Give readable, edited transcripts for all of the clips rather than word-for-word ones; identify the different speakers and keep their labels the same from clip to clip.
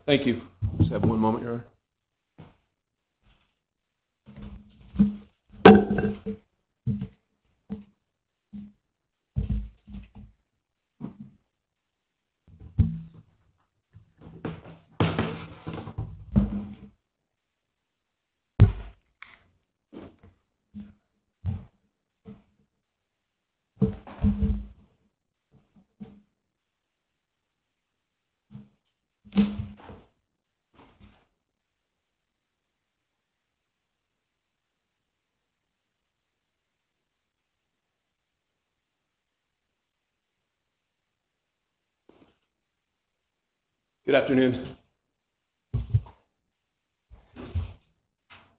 Speaker 1: Thank you. Just have one moment, Your Honor. Good afternoon.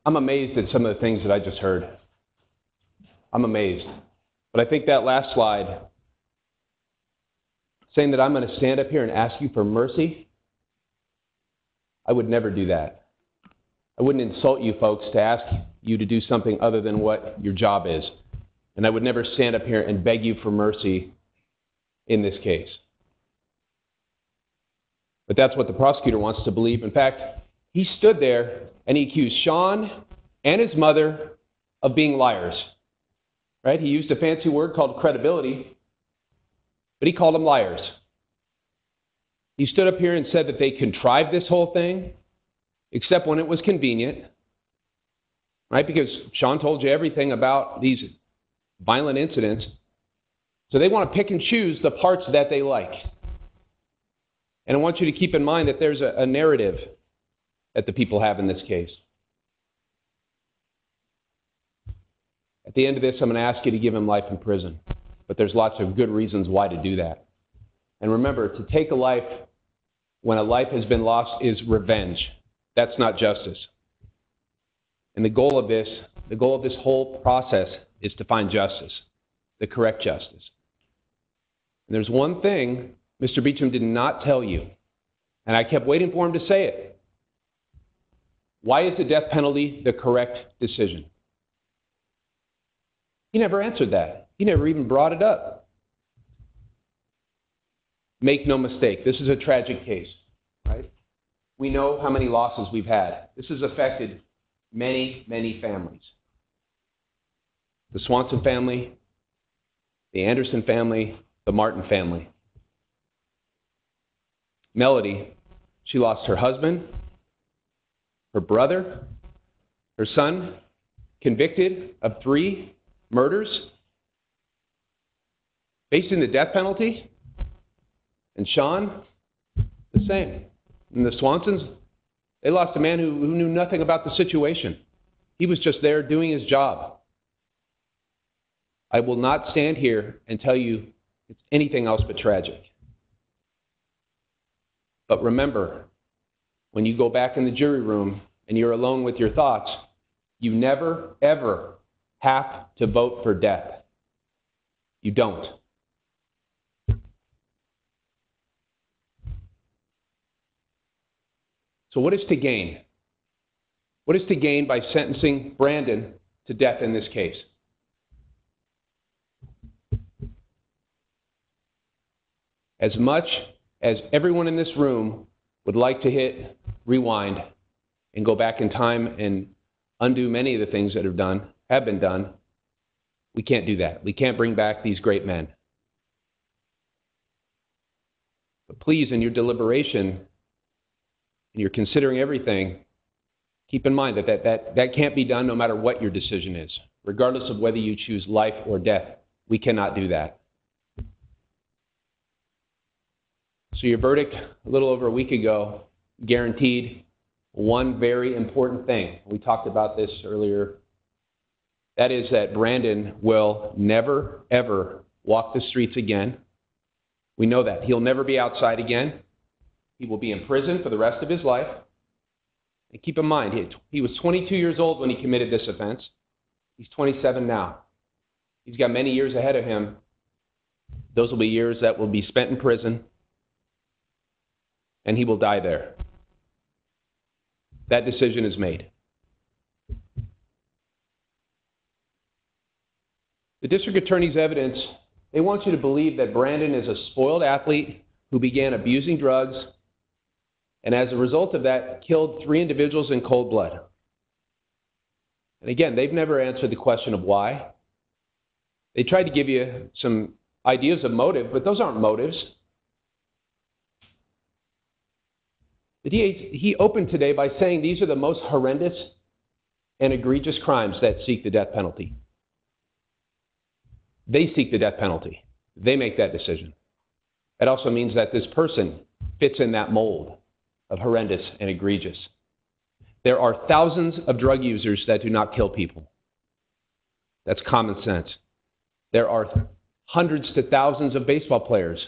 Speaker 1: I'm amazed at some of the things that I just heard. I'm amazed. But I think that last slide, saying that I'm going to stand up here and ask you for mercy, I would never do that. I wouldn't insult you folks to ask you to do something other than what your job is. And I would never stand up here and beg you for mercy in this case. But that's what the prosecutor wants to believe. In fact, he stood there and he accused Sean and his mother of being liars. Right? He used a fancy word called credibility, but he called them liars. He stood up here and said that they contrived this whole thing, except when it was convenient. Right? Because Sean told you everything about these violent incidents. So they want to pick and choose the parts that they like. And I want you to keep in mind that there's a narrative that the people have in this case. At the end of this, I'm going to ask you to give him life in prison. But there's lots of good reasons why to do that. And remember, to take a life when a life has been lost is revenge. That's not justice. And the goal of this whole process is to find justice, the correct justice. And there's one thing Mr. Beecham did not tell you, and I kept waiting for him to say it. Why is the death penalty the correct decision? He never answered that. He never even brought it up. Make no mistake, this is a tragic case, right? We know how many losses we've had. This has affected many, many families. The Swanson family, the Anderson family, the Martin family. Melody, she lost her husband, her brother, her son, convicted of 3 murders, facing the death penalty. And Sean, the same. And the Swansons, they lost a man who knew nothing about the situation. He was just there doing his job. I will not stand here and tell you it's anything else but tragic. But remember, when you go back in the jury room and you're alone with your thoughts, you never, ever have to vote for death. You don't. So what is to gain? What is to gain by sentencing Brandon to death in this case? As much as everyone in this room would like to hit rewind and go back in time and undo many of the things that have been done, we can't do that. We can't bring back these great men. But please, in your deliberation, and you're considering everything, keep in mind that can't be done no matter what your decision is. Regardless of whether you choose life or death, we cannot do that. So your verdict a little over a week ago guaranteed one very important thing. We talked about this earlier. That is that Brandon will never, ever walk the streets again. We know that. He'll never be outside again. He will be in prison for the rest of his life. And keep in mind, he was 22 years old when he committed this offense. He's 27 now. He's got many years ahead of him. Those will be years that will be spent in prison. And he will die there. That decision is made. The district attorney's evidence, they want you to believe that Brandon is a spoiled athlete who began abusing drugs and as a result of that, killed 3 individuals in cold blood. And again, they've never answered the question of why. They tried to give you some ideas of motive, but those aren't motives. The DA, he opened today by saying these are the most horrendous and egregious crimes that seek the death penalty. They seek the death penalty. They make that decision. That also means that this person fits in that mold of horrendous and egregious. There are thousands of drug users that do not kill people. That's common sense. There are hundreds to thousands of baseball players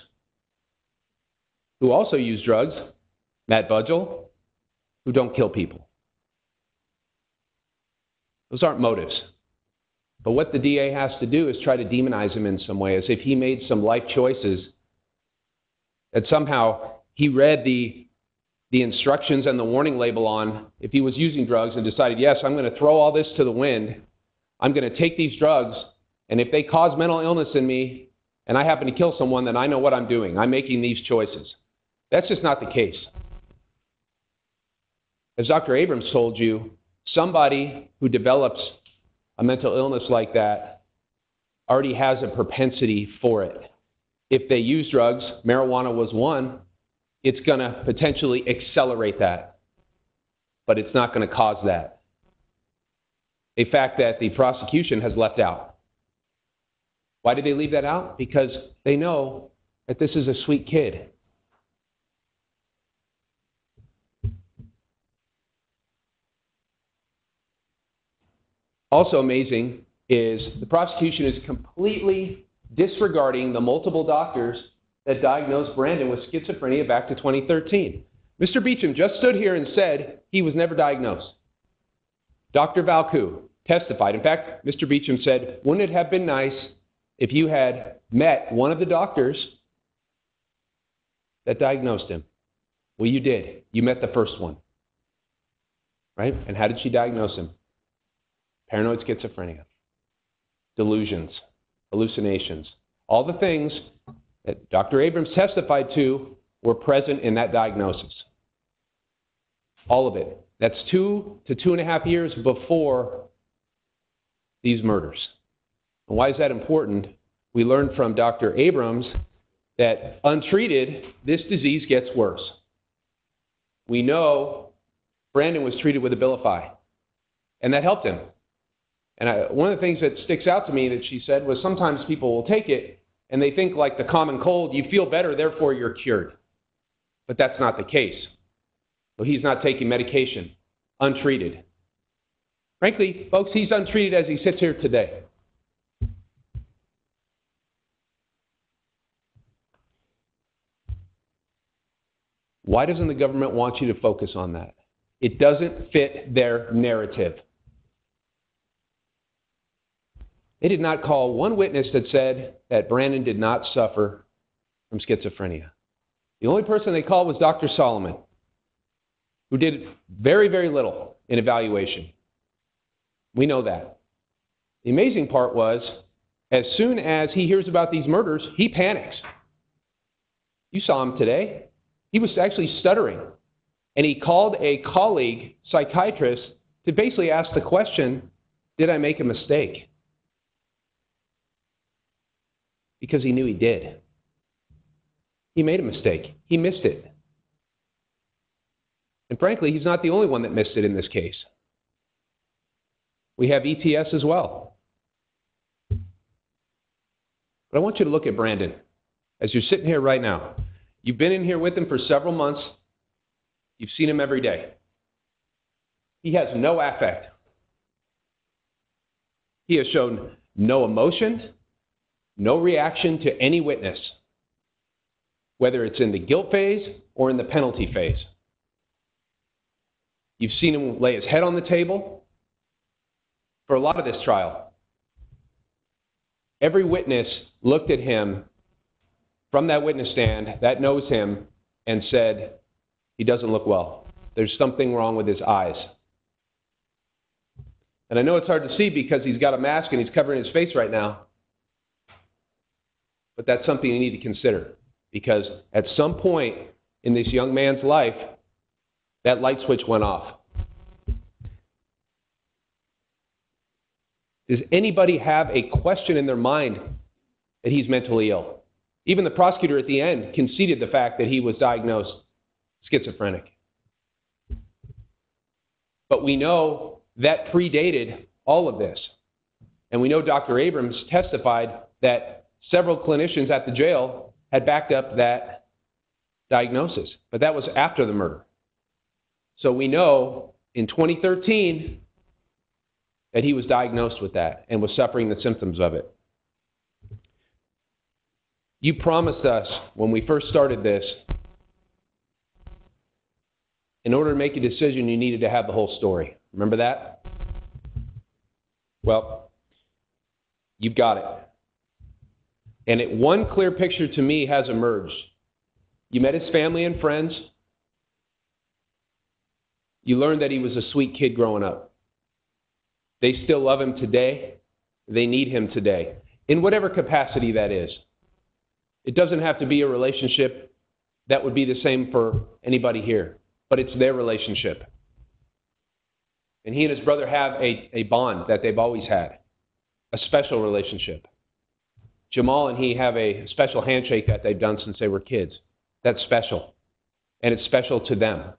Speaker 1: who also use drugs, Matt Budgell, who don't kill people. Those aren't motives. But what the DA has to do is try to demonize him in some way, as if he made some life choices, that somehow he read the instructions and the warning label on if he was using drugs and decided, yes, I'm going to throw all this to the wind. I'm going to take these drugs, and if they cause mental illness in me and I happen to kill someone, then I know what I'm doing. I'm making these choices. That's just not the case. As Dr. Abrams told you, somebody who develops a mental illness like that already has a propensity for it. If they use drugs, marijuana was one, it's going to potentially accelerate that, but it's not going to cause that. A fact that the prosecution has left out. Why did they leave that out? Because they know that this is a sweet kid. Also amazing is the prosecution is completely disregarding the multiple doctors that diagnosed Brandon with schizophrenia back to 2013. Mr. Beecham just stood here and said he was never diagnosed. Dr. Valku testified. In fact, Mr. Beecham said, wouldn't it have been nice if you had met one of the doctors that diagnosed him? Well, you did. You met the first one. Right? And how did she diagnose him? Paranoid schizophrenia, delusions, hallucinations, all the things that Dr. Abrams testified to were present in that diagnosis. All of it. That's 2 to 2.5 years before these murders. And why is that important? We learned from Dr. Abrams that untreated, this disease gets worse. We know Brandon was treated with Abilify, and that helped him. And one of the things that sticks out to me that she said was sometimes people will take it and they think like the common cold, you feel better, therefore you're cured. But that's not the case. So he's not taking medication, untreated. Frankly, folks, he's untreated as he sits here today. Why doesn't the government want you to focus on that? It doesn't fit their narrative. They did not call one witness that said that Brandon did not suffer from schizophrenia. The only person they called was Dr. Solomon, who did very, very little in evaluation. We know that. The amazing part was, as soon as he hears about these murders, he panics. You saw him today. He was actually stuttering. And he called a colleague psychiatrist to basically ask the question, did I make a mistake? Because he knew he did. He made a mistake. He missed it. And frankly, he's not the only one that missed it in this case. We have ETS as well. But I want you to look at Brandon as you're sitting here right now. You've been in here with him for several months. You've seen him every day. He has no affect. He has shown no emotion, no reaction to any witness, whether it's in the guilt phase or in the penalty phase. You've seen him lay his head on the table for a lot of this trial. Every witness looked at him from that witness stand that knows him and said, he doesn't look well. There's something wrong with his eyes. And I know it's hard to see because he's got a mask and he's covering his face right now. But that's something you need to consider, because at some point in this young man's life, that light switch went off. Does anybody have a question in their mind that he's mentally ill? Even the prosecutor at the end conceded the fact that he was diagnosed schizophrenic. But we know that predated all of this. And we know Dr. Abrams testified that several clinicians at the jail had backed up that diagnosis. But that was after the murder. So we know in 2013 that he was diagnosed with that and was suffering the symptoms of it. You promised us when we first started this, in order to make a decision, you needed to have the whole story. Remember that? Well, you've got it. And one clear picture to me has emerged. You met his family and friends. You learned that he was a sweet kid growing up. They still love him today. They need him today, in whatever capacity that is. It doesn't have to be a relationship that would be the same for anybody here, but it's their relationship. And he and his brother have a bond that they've always had, a special relationship. Jamal and he have a special handshake that they've done since they were kids. That's special, and it's special to them.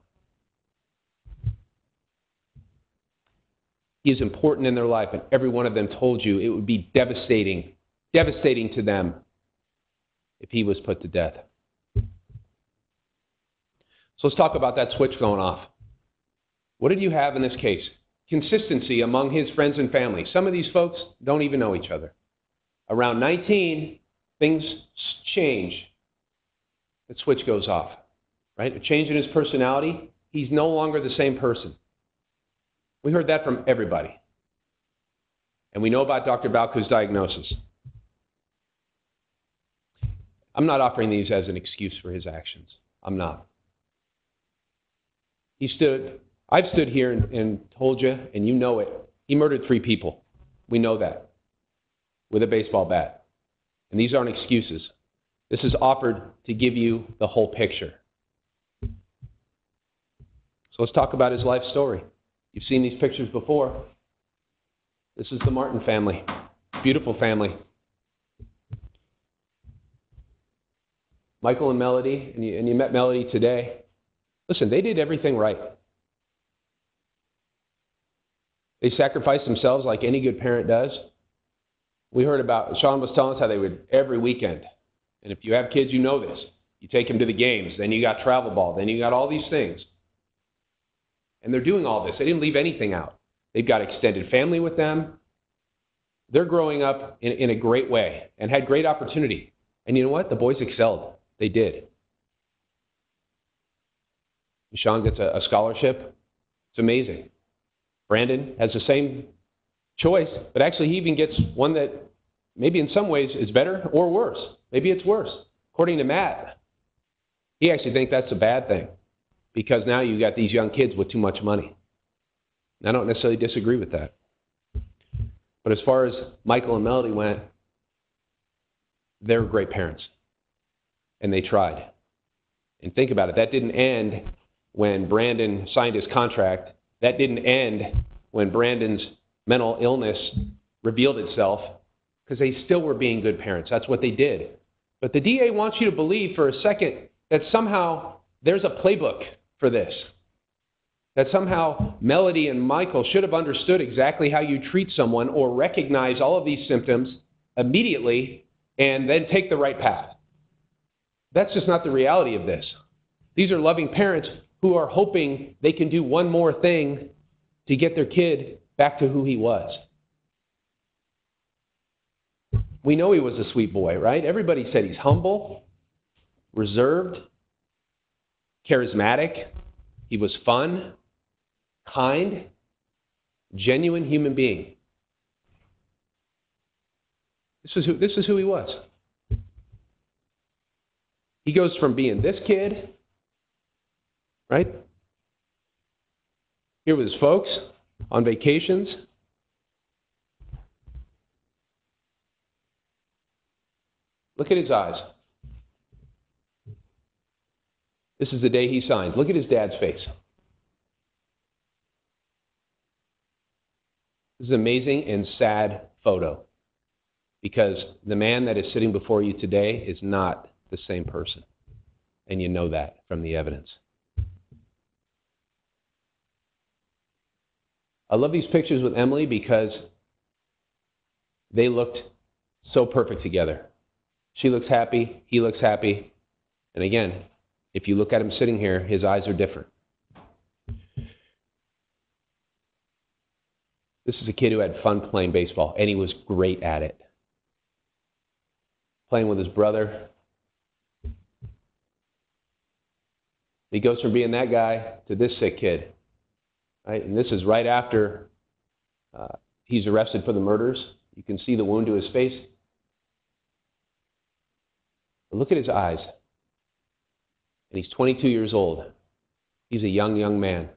Speaker 1: He is important in their life, and every one of them told you it would be devastating to them if he was put to death. So let's talk about that switch going off. What did you have in this case? Consistency among his friends and family. Some of these folks don't even know each other. Around 19, things change. The switch goes off, right? A change in his personality. He's no longer the same person. We heard that from everybody. And we know about Dr. Balku's diagnosis. I'm not offering these as an excuse for his actions. I'm not. I've stood here and told you, and you know it, he murdered 3 people. We know that. With a baseball bat. And these aren't excuses. This is offered to give you the whole picture. So let's talk about his life story. You've seen these pictures before. This is the Martin family. Beautiful family. Michael and Melody, and you met Melody today. Listen, they did everything right. They sacrificed themselves like any good parent does. We heard about, Sean was telling us how they would every weekend. And if you have kids, you know this. You take them to the games, then you got travel ball, then you got all these things. And they're doing all this. They didn't leave anything out. They've got extended family with them. They're growing up in a great way and had great opportunity. And you know what? The boys excelled. They did. Sean gets a scholarship. It's amazing. Brandon has the same choice, but actually he even gets one that maybe in some ways is better or worse. Maybe it's worse. According to Matt, he actually thinks that's a bad thing because now you got these young kids with too much money. I don't necessarily disagree with that. But as far as Michael and Melody went, they're great parents. And they tried. And think about it. That didn't end when Brandon signed his contract. That didn't end when Brandon's mental illness revealed itself, because they still were being good parents. That's what they did. But the DA wants you to believe for a second that somehow there's a playbook for this. That somehow Melody and Michael should have understood exactly how you treat someone or recognize all of these symptoms immediately and then take the right path. That's just not the reality of this. These are loving parents who are hoping they can do one more thing to get their kid back to who he was. We know he was a sweet boy, right? Everybody said he's humble, reserved, charismatic. He was fun, kind, genuine human being. This is who he was. He goes from being this kid, right, here with his folks on vacations, look at his eyes. This is the day he signed. Look at his dad's face. This is an amazing and sad photo because the man that is sitting before you today is not the same person. And you know that from the evidence. I love these pictures with Emily because they looked so perfect together. She looks happy, he looks happy. And again, if you look at him sitting here, his eyes are different. This is a kid who had fun playing baseball, and he was great at it. Playing with his brother. He goes from being that guy to this sick kid. Right? And this is right after he's arrested for the murders. You can see the wound to his face. But look at his eyes. And he's 22 years old. He's a young man.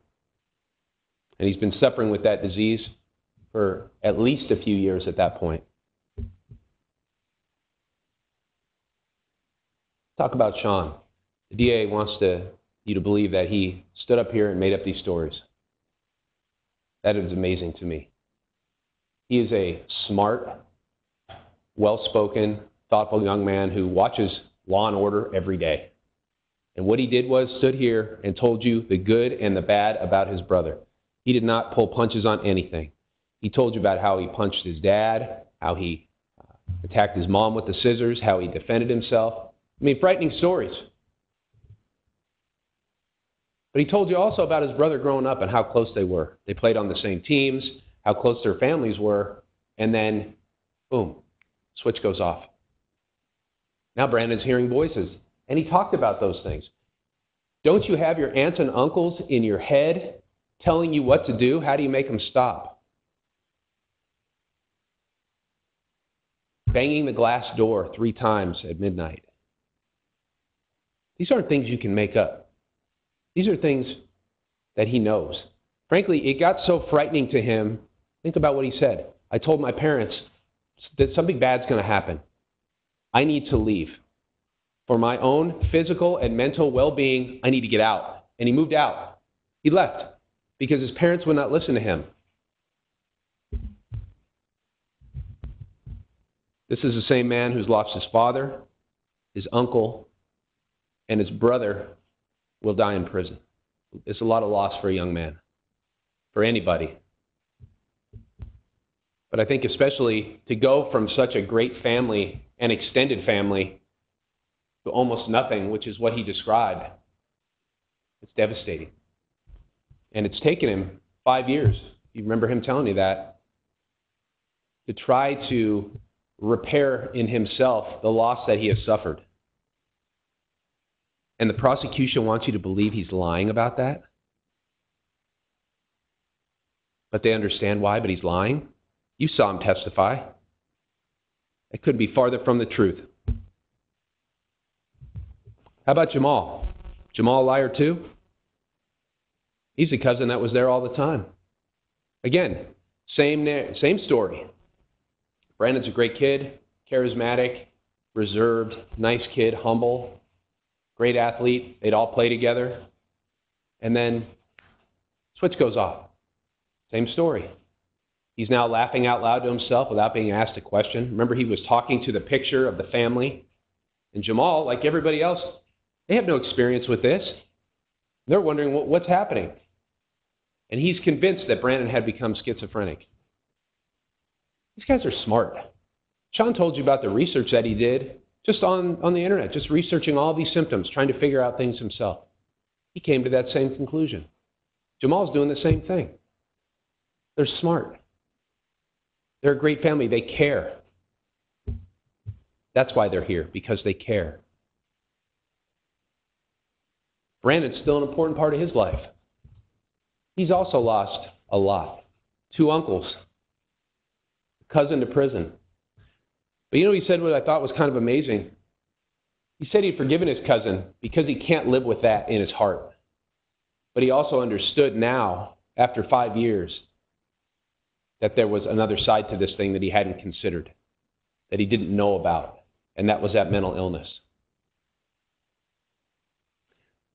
Speaker 1: And he's been suffering with that disease for at least a few years at that point. Talk about Sean. The DA wants you to believe that he stood up here and made up these stories. That is amazing to me. He is a smart, well-spoken, thoughtful young man who watches Law and Order every day. And what he did was stood here and told you the good and the bad about his brother. He did not pull punches on anything. He told you about how he punched his dad, how he attacked his mom with the scissors, how he defended himself. I mean, frightening stories. But he told you also about his brother growing up and how close they were. They played on the same teams, how close their families were, and then, boom, switch goes off. Now Brandon's hearing voices, and he talked about those things. Don't you have your aunts and uncles in your head telling you what to do? How do you make them stop? Banging the glass door 3 times at midnight. These aren't things you can make up. These are things that he knows. Frankly, it got so frightening to him. Think about what he said. I told my parents that something bad's going to happen. I need to leave. For my own physical and mental well-being, I need to get out. And he moved out. He left because his parents would not listen to him. This is the same man who's lost his father, his uncle, and his brother will die in prison. It's a lot of loss for a young man, for anybody. But I think especially to go from such a great family and extended family to almost nothing, which is what he described, it's devastating. And it's taken him 5 years, you remember him telling me that, to try to repair in himself the loss that he has suffered. And the prosecution wants you to believe he's lying about that. But they understand why, but he's lying. You saw him testify. It couldn't be farther from the truth. How about Jamal? Jamal a liar too? He's the cousin that was there all the time. Again, same story. Brandon's a great kid, charismatic, reserved, nice kid, humble. Great athlete. They'd all play together. And then switch goes off. Same story. He's now laughing out loud to himself without being asked a question. Remember, he was talking to the picture of the family. And Jamal, like everybody else, they have no experience with this. They're wondering what's happening. And he's convinced that Brandon had become schizophrenic. These guys are smart. Sean told you about the research that he did just on the internet, just researching all these symptoms, trying to figure out things himself. He came to that same conclusion. Jamal's doing the same thing. They're smart. They're a great family. They care. That's why they're here, because they care. Brandon's still an important part of his life. He's also lost a lot. 2 uncles, a cousin to prison. But you know, he said what I thought was kind of amazing. He said he'd forgiven his cousin because he can't live with that in his heart. But he also understood now, after 5 years, that there was another side to this thing that he hadn't considered, that he didn't know about, and that was that mental illness.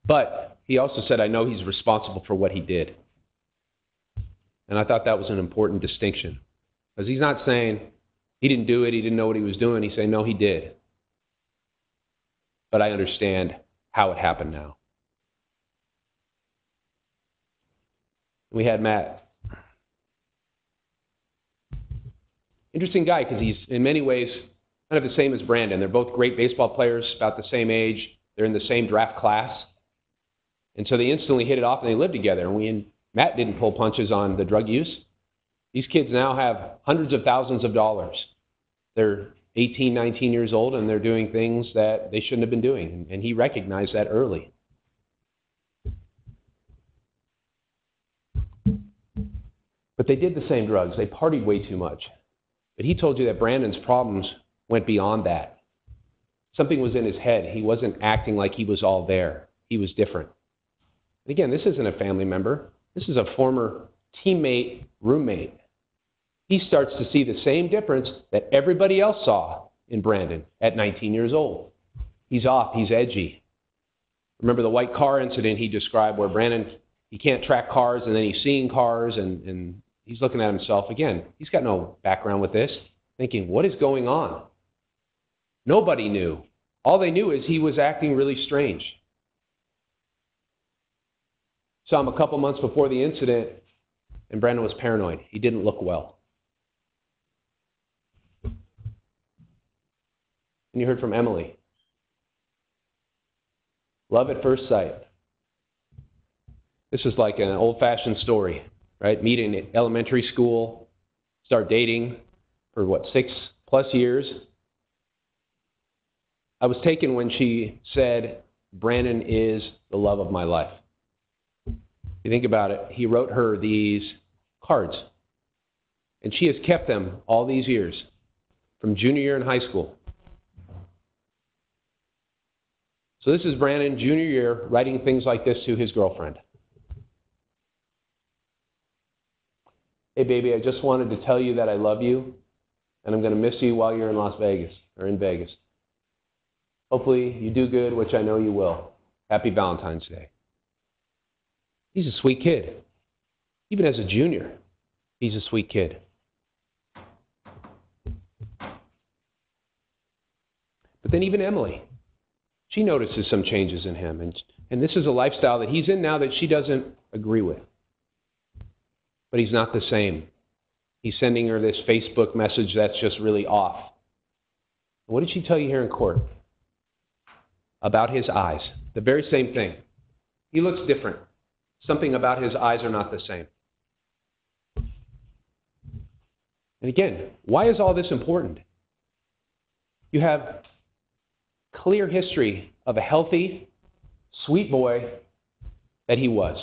Speaker 1: But he also said, I know he's responsible for what he did. And I thought that was an important distinction. Because he's not saying he didn't do it, he didn't know what he was doing. He's saying, no, he did. But I understand how it happened now. We had Matt. Interesting guy, because he's in many ways kind of the same as Brandon. They're both great baseball players, about the same age. They're in the same draft class. And so they instantly hit it off and they lived together. And Matt didn't pull punches on the drug use. These kids now have hundreds of thousands of dollars. They're 18, 19 years old, and they're doing things that they shouldn't have been doing. And he recognized that early. But they did the same drugs. They partied way too much. But he told you that Brandon's problems went beyond that. Something was in his head. He wasn't acting like he was all there. He was different. And again, this isn't a family member. This is a former teammate, roommate. He starts to see the same difference that everybody else saw in Brandon at 19 years old. He's off. He's edgy. Remember the white car incident he described where Brandon, he can't track cars, and then he's seeing cars, and he's looking at himself again. He's got no background with this, thinking, what is going on? Nobody knew. All they knew is he was acting really strange. Saw him a couple months before the incident, and Brandon was paranoid. He didn't look well. And you heard from Emily. Love at first sight. This is like an old-fashioned story, right? Meet in elementary school, start dating for 6+ years. I was taken when she said, Brandon is the love of my life. You think about it, he wrote her these cards, and she has kept them all these years, from junior year in high school. So this is Brandon, junior year, writing things like this to his girlfriend. Hey, baby, I just wanted to tell you that I love you, and I'm going to miss you while you're in Las Vegas, or in Vegas. Hopefully you do good, which I know you will. Happy Valentine's Day. He's a sweet kid. Even as a junior, he's a sweet kid. But then even Emily, she notices some changes in him. And this is a lifestyle that he's in now that she doesn't agree with. But he's not the same. He's sending her this Facebook message that's just really off. What did she tell you here in court? About his eyes. The very same thing. He looks different. Something about his eyes are not the same. And again, why is all this important? You have clear history of a healthy, sweet boy that he was,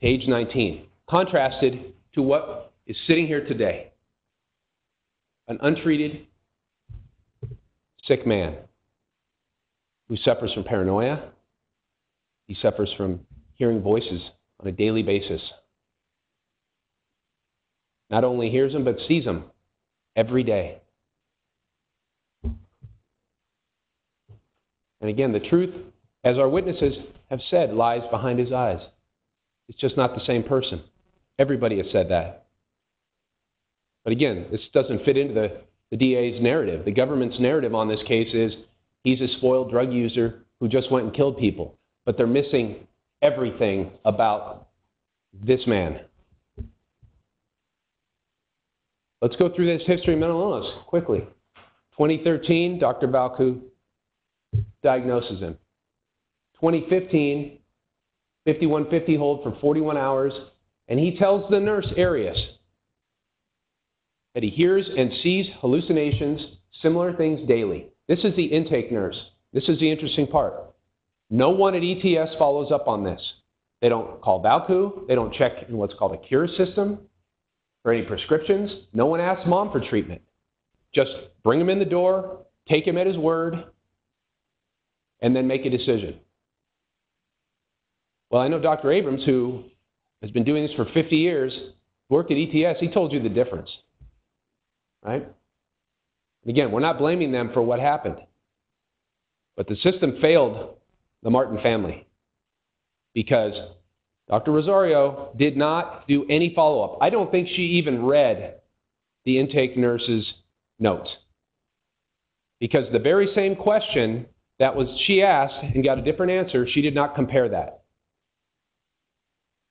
Speaker 1: to age 19, contrasted to what is sitting here today. An untreated, sick man who suffers from paranoia. He suffers from hearing voices on a daily basis. Not only hears them, but sees them every day. And again, the truth, as our witnesses have said, lies behind his eyes. It's just not the same person. Everybody has said that. But again, this doesn't fit into the DA's narrative. The government's narrative on this case is he's a spoiled drug user who just went and killed people. But they're missing everything about this man. Let's go through this history of mental illness quickly. 2013, Dr. Balku diagnoses him. 2015, 5150 hold for 41 hours, and he tells the nurse, Arias, that he hears and sees hallucinations, similar things daily. This is the intake nurse. This is the interesting part. No one at ETS follows up on this. They don't call Balku. They don't check in what's called a cure system for any prescriptions. No one asks mom for treatment. Just bring him in the door, take him at his word, and then make a decision. Well, I know Dr. Abrams, who has been doing this for 50 years, worked at ETS, he told you the difference, right? And again, we're not blaming them for what happened, but the system failed the Martin family because Dr. Rosario did not do any follow-up. I don't think she even read the intake nurse's notes, because the very same question that she asked and got a different answer, she did not compare that.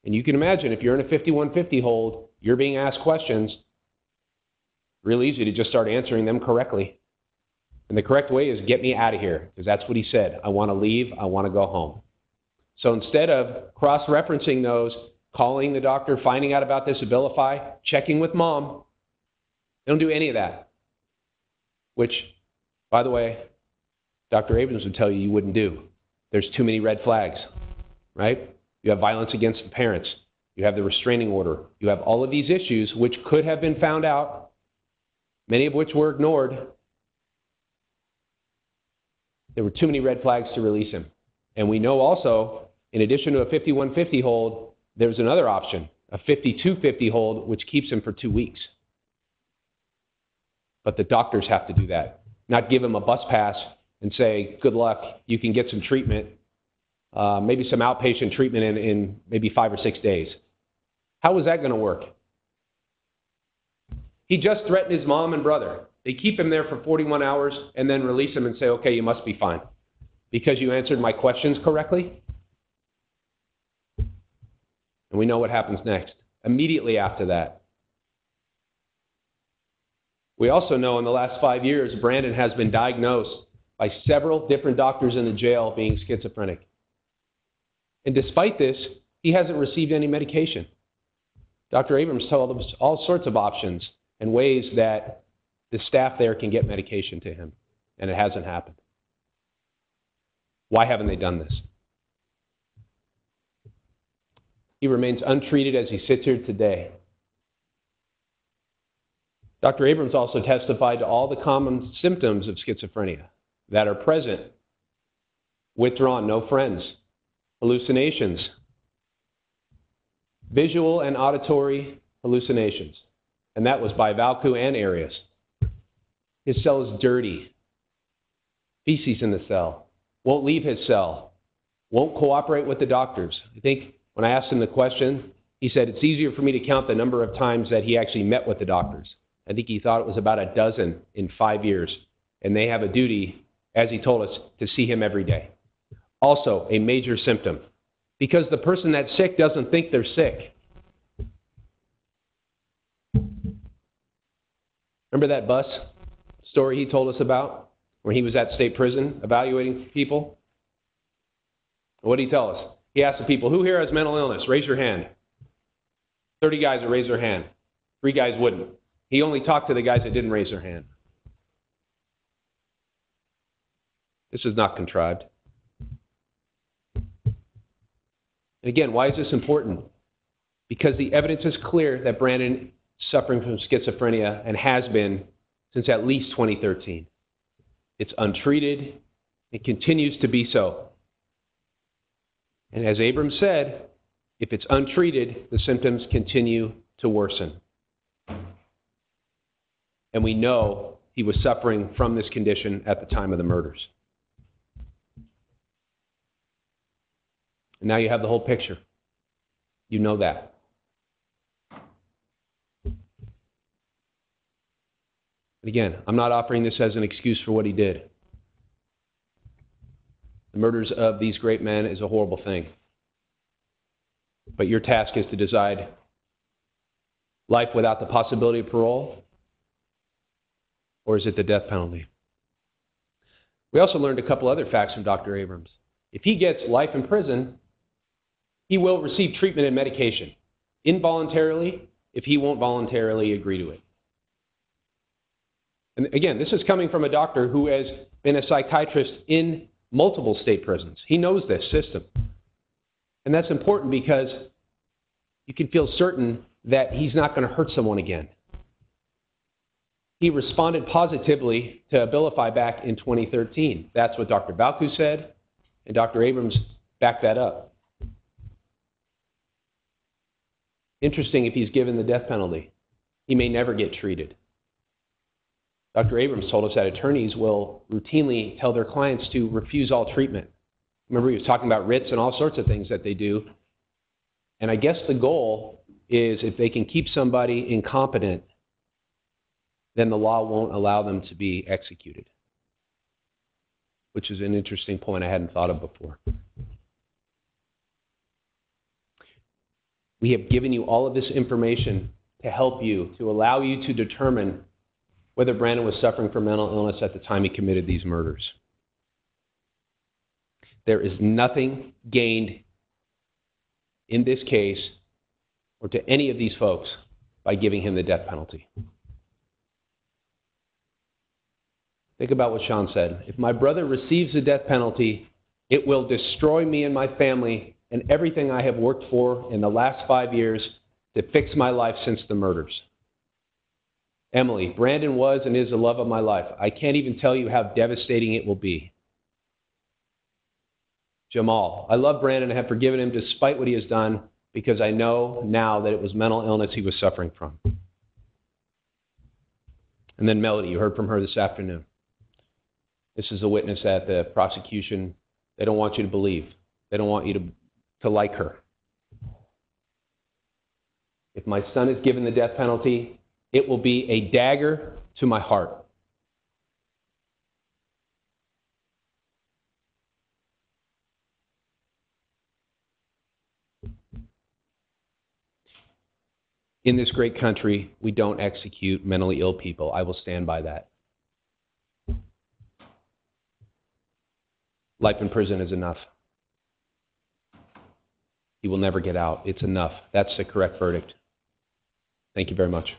Speaker 1: And you can imagine if you're in a 5150 hold, you're being asked questions, real easy to just start answering them correctly. And the correct way is, get me out of here, because that's what he said. I want to leave. I want to go home. So instead of cross-referencing those, calling the doctor, finding out about this Abilify, checking with mom, they don't do any of that. Which, by the way, Dr. Abrams would tell you wouldn't do. There's too many red flags, right? You have violence against the parents. You have the restraining order. You have all of these issues which could have been found out, many of which were ignored. There were too many red flags to release him. And we know also, in addition to a 5150 hold, there's another option, a 5250 hold, which keeps him for 2 weeks. But the doctors have to do that, not give him a bus pass and say, good luck, you can get some treatment, maybe some outpatient treatment in maybe 5 or 6 days. How is that going to work? He just threatened his mom and brother. They keep him there for 41 hours and then release him and say, okay, you must be fine, because you answered my questions correctly. And we know what happens next. Immediately after that, we also know in the last 5 years, Brandon has been diagnosed by several different doctors in the jail being schizophrenic. And despite this, he hasn't received any medication. Dr. Abrams told us all sorts of options and ways that the staff there can get medication to him, and it hasn't happened. Why haven't they done this? He remains untreated as he sits here today. Dr. Abrams also testified to all the common symptoms of schizophrenia that are present: withdrawn, no friends, hallucinations, visual and auditory hallucinations. And that was by Valku and Arias. His cell is dirty, feces in the cell, won't leave his cell, won't cooperate with the doctors. I think when I asked him the question, he said it's easier for me to count the number of times that he actually met with the doctors. I think he thought it was about a dozen in 5 years. And they have a duty, as he told us, to see him every day. Also, a major symptom, because the person that's sick doesn't think they're sick. Remember that bus story he told us about, where he was at state prison evaluating people? What did he tell us? He asked the people, who here has mental illness? Raise your hand. 30 guys would raise their hand. 3 guys wouldn't. He only talked to the guys that didn't raise their hand. This is not contrived. And again, why is this important? Because the evidence is clear that Brandon is suffering from schizophrenia and has been since at least 2013. It's untreated. It continues to be so. And as Abrams said, if it's untreated, the symptoms continue to worsen. And we know he was suffering from this condition at the time of the murders. And now you have the whole picture. You know that. And again, I'm not offering this as an excuse for what he did. The murders of these great men is a horrible thing. But your task is to decide life without the possibility of parole, or is it the death penalty? We also learned a couple other facts from Dr. Abrams. If he gets life in prison, he will receive treatment and medication involuntarily if he won't voluntarily agree to it. And again, this is coming from a doctor who has been a psychiatrist in multiple state prisons. He knows this system. And that's important because you can feel certain that he's not going to hurt someone again. He responded positively to Abilify back in 2013. That's what Dr. Valku said, and Dr. Abrams backed that up. Interesting, if he's given the death penalty, he may never get treated. Dr. Abrams told us that attorneys will routinely tell their clients to refuse all treatment. Remember, he was talking about writs and all sorts of things that they do. And I guess the goal is if they can keep somebody incompetent, then the law won't allow them to be executed, which is an interesting point I hadn't thought of before. We have given you all of this information to help you, to allow you to determine whether Brandon was suffering from mental illness at the time he committed these murders. There is nothing gained in this case or to any of these folks by giving him the death penalty. Think about what Sean said. If my brother receives the death penalty, it will destroy me and my family and everything I have worked for in the last 5 years to fix my life since the murders. Emily, Brandon was and is the love of my life. I can't even tell you how devastating it will be. Jamal, I love Brandon and have forgiven him despite what he has done because I know now that it was mental illness he was suffering from. And then Melody, you heard from her this afternoon. This is a witness at the prosecution. They don't want you to believe. They don't want you to like her. If my son is given the death penalty, it will be a dagger to my heart. In this great country, we don't execute mentally ill people. I will stand by that. Life in prison is enough. He will never get out. It's enough. That's the correct verdict. Thank you very much.